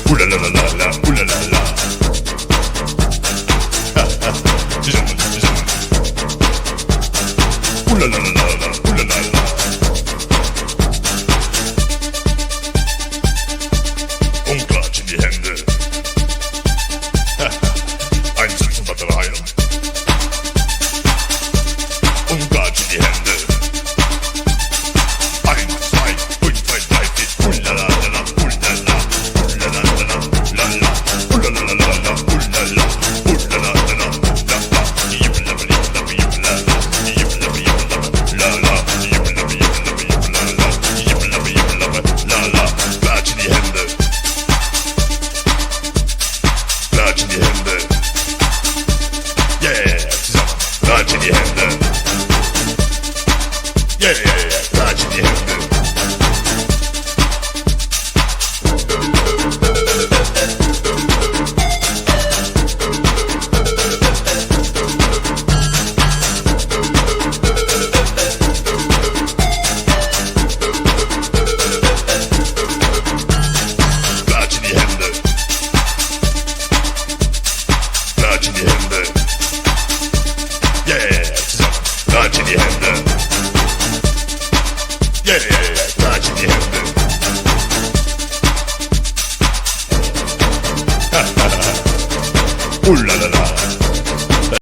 Ooh la la la la la, ooh la la la. Güzel, güzel. Ooh la la la la la, ooh la la la. Unglatsch in die Hände. Einsetzen Batterien. Unglatsch in die Hände. 1, 2, 3, 4. Ooh la la la la, ooh la la. Ooh la la la la, la la. Ooh la la la la la, ooh la la. Ooh la la la la, la la. You love me, you love me, you la la. You love me, you love me, la la. You love me, you love me, you la la. You love me, you love me, la la. Klatsch in die Hände. Klatsch in die Hände. Yeah, zusammen. Klatsch in die Hände. Yeah, yeah, yeah. Klatsch in die Hände. Klatsch in die Hände. Klatsch in die Hände. Yeah, zusammen. Klatsch in die Hände. Yeah, yeah, yeah. Klatsch in die Hände. Ooh la la